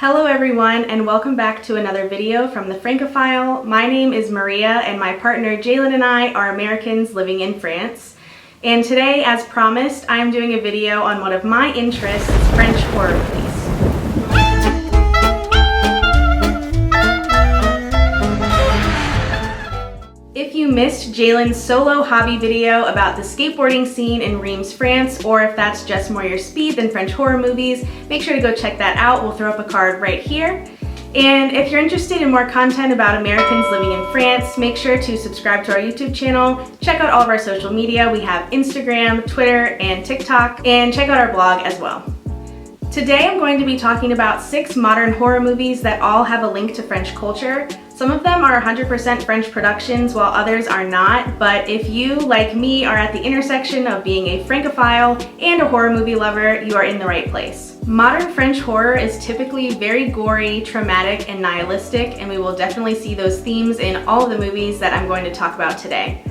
Hello everyone, and welcome back to another video from the Francophile. My name is Maria, and my partner Jalen and I are Americans living in France. And today, as promised, I am doing a video on one of my interests, French horror movies. If you missed Jalen's solo hobby video about the skateboarding scene in Reims, France, or if that's just more your speed than French horror movies, make sure to go check that out. We'll throw up a card right here. And if you're interested in more content about Americans living in France, make sure to subscribe to our YouTube channel, check out all of our social media. We have Instagram, Twitter, and TikTok, and check out our blog as well. Today I'm going to be talking about 6 modern horror movies that all have a link to French culture. Some of them are 100% French productions while others are not, but if you, like me, are at the intersection of being a Francophile and a horror movie lover, you are in the right place. Modern French horror is typically very gory, traumatic, and nihilistic, and we will definitely see those themes in all of the movies that I'm going to talk about today.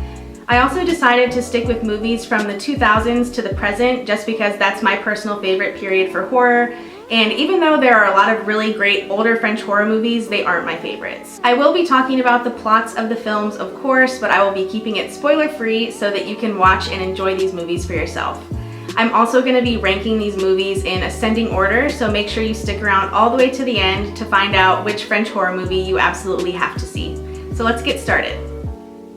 I also decided to stick with movies from the 2000s to the present just because that's my personal favorite period for horror. And even though there are a lot of really great older French horror movies, they aren't my favorites. I will be talking about the plots of the films, of course, but I will be keeping it spoiler-free so that you can watch and enjoy these movies for yourself. I'm also going to be ranking these movies in ascending order, so make sure you stick around all the way to the end to find out which French horror movie you absolutely have to see. So let's get started.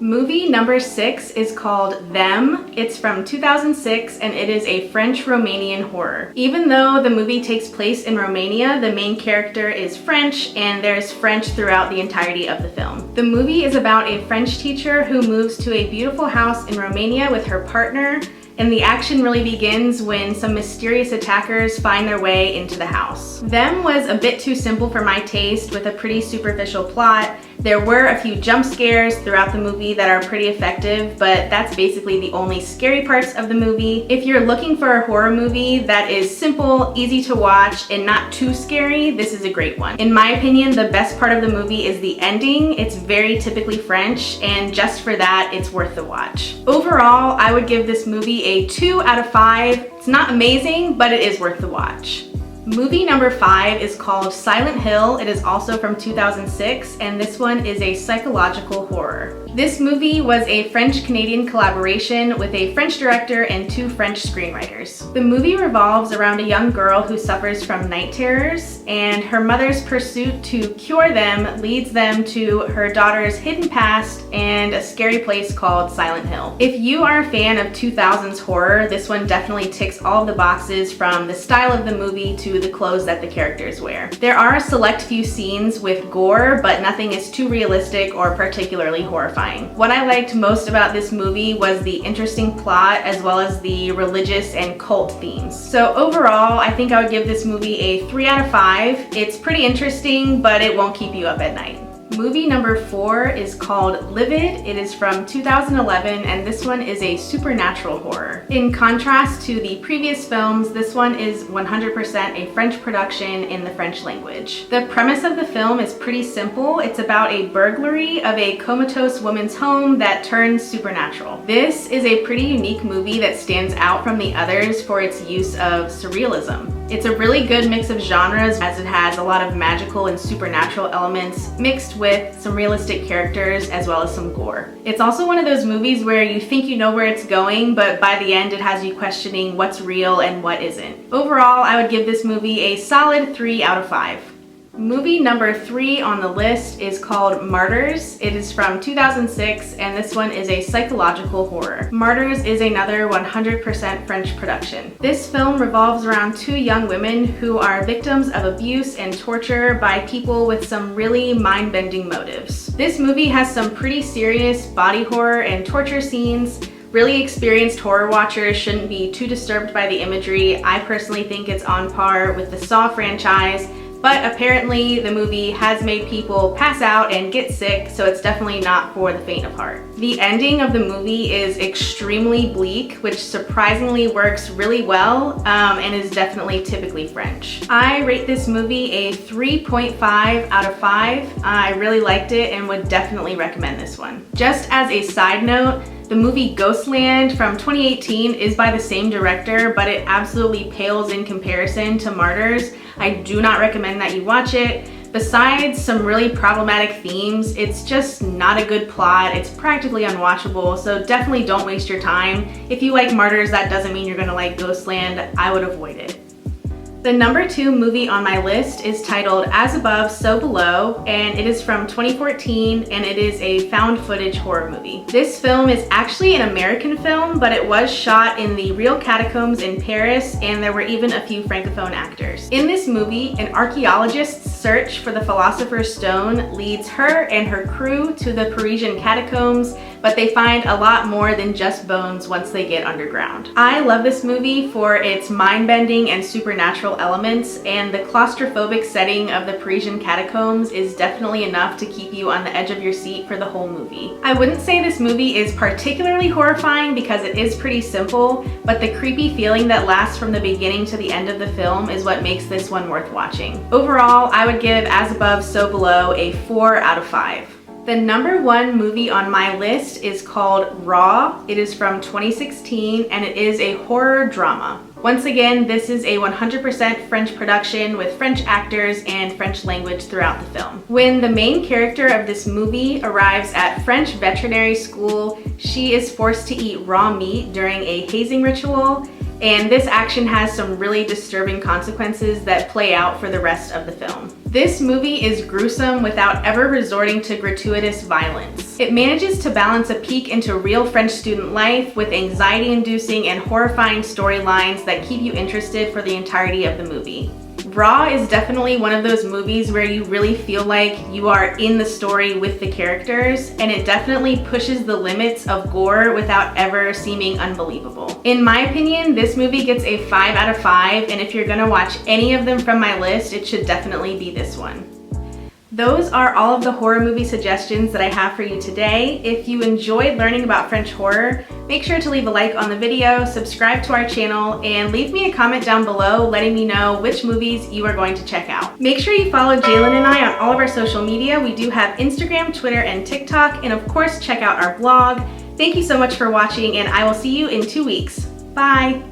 Movie number 6 is called Them. It's from 2006 and it is a French-Romanian horror. Even though the movie takes place in Romania, the main character is French and there's French throughout the entirety of the film. The movie is about a French teacher who moves to a beautiful house in Romania with her partner, and the action really begins when some mysterious attackers find their way into the house. Them was a bit too simple for my taste with a pretty superficial plot. There were a few jump scares throughout the movie that are pretty effective, but that's basically the only scary parts of the movie. If you're looking for a horror movie that is simple, easy to watch, and not too scary, this is a great one. In my opinion, the best part of the movie is the ending. It's very typically French, and just for that, it's worth the watch. Overall, I would give this movie a 2 out of 5. It's not amazing, but it is worth the watch. Movie number 5 is called Silent Hill. It is also from 2006, and this one is a psychological horror. This movie was a French-Canadian collaboration with a French director and 2 French screenwriters. The movie revolves around a young girl who suffers from night terrors, and her mother's pursuit to cure them leads them to her daughter's hidden past and a scary place called Silent Hill. If you are a fan of 2000s horror, this one definitely ticks all of the boxes, from the style of the movie to the clothes that the characters wear. There are a select few scenes with gore, but nothing is too realistic or particularly horrifying. What I liked most about this movie was the interesting plot as well as the religious and cult themes. So overall, I think I would give this movie a 3 out of 5. It's pretty interesting, but it won't keep you up at night. Movie number 4 is called Livid. It is from 2011, and this one is a supernatural horror. In contrast to the previous films, this one is 100% a French production in the French language. The premise of the film is pretty simple. It's about a burglary of a comatose woman's home that turns supernatural. This is a pretty unique movie that stands out from the others for its use of surrealism. It's a really good mix of genres, as it has a lot of magical and supernatural elements mixed with some realistic characters as well as some gore. It's also one of those movies where you think you know where it's going, but by the end it has you questioning what's real and what isn't. Overall, I would give this movie a solid 3 out of 5. Movie number 3 on the list is called Martyrs. It is from 2006, and this one is a psychological horror. Martyrs is another 100% French production. This film revolves around 2 young women who are victims of abuse and torture by people with some really mind-bending motives. This movie has some pretty serious body horror and torture scenes. Really experienced horror watchers shouldn't be too disturbed by the imagery. I personally think it's on par with the Saw franchise, but apparently the movie has made people pass out and get sick, so it's definitely not for the faint of heart. The ending of the movie is extremely bleak, which surprisingly works really well and is definitely typically French. I rate this movie a 3.5 out of 5. I really liked it and would definitely recommend this one. Just as a side note, the movie Ghostland from 2018 is by the same director, but it absolutely pales in comparison to Martyrs. I do not recommend that you watch it. Besides some really problematic themes, it's just not a good plot. It's practically unwatchable, so definitely don't waste your time. If you like Martyrs, that doesn't mean you're gonna like Ghostland. I would avoid it. The number 2 movie on my list is titled As Above, So Below, and it is from 2014, and it is a found footage horror movie. This film is actually an American film, but it was shot in the real catacombs in Paris, and there were even a few Francophone actors. In this movie, an archaeologist's search for the Philosopher's Stone leads her and her crew to the Parisian catacombs, but they find a lot more than just bones once they get underground. I love this movie for its mind-bending and supernatural elements, and the claustrophobic setting of the Parisian catacombs is definitely enough to keep you on the edge of your seat for the whole movie. I wouldn't say this movie is particularly horrifying because it is pretty simple, but the creepy feeling that lasts from the beginning to the end of the film is what makes this one worth watching. Overall, I would give As Above, So Below a 4 out of 5. The number 1 movie on my list is called Raw. It is from 2016 and it is a horror drama. Once again, this is a 100% French production with French actors and French language throughout the film. When the main character of this movie arrives at French veterinary school, she is forced to eat raw meat during a hazing ritual, and this action has some really disturbing consequences that play out for the rest of the film. This movie is gruesome without ever resorting to gratuitous violence. It manages to balance a peek into real French student life with anxiety-inducing and horrifying storylines that keep you interested for the entirety of the movie. Raw is definitely one of those movies where you really feel like you are in the story with the characters, and it definitely pushes the limits of gore without ever seeming unbelievable. In my opinion, this movie gets a 5 out of 5, and if you're gonna watch any of them from my list, it should definitely be this one. Those are all of the horror movie suggestions that I have for you today. If you enjoyed learning about French horror, make sure to leave a like on the video, subscribe to our channel, and leave me a comment down below letting me know which movies you are going to check out. Make sure you follow Jaylin and I on all of our social media. We do have Instagram, Twitter, and TikTok, and of course check out our blog. Thank you so much for watching, and I will see you in 2 weeks. Bye!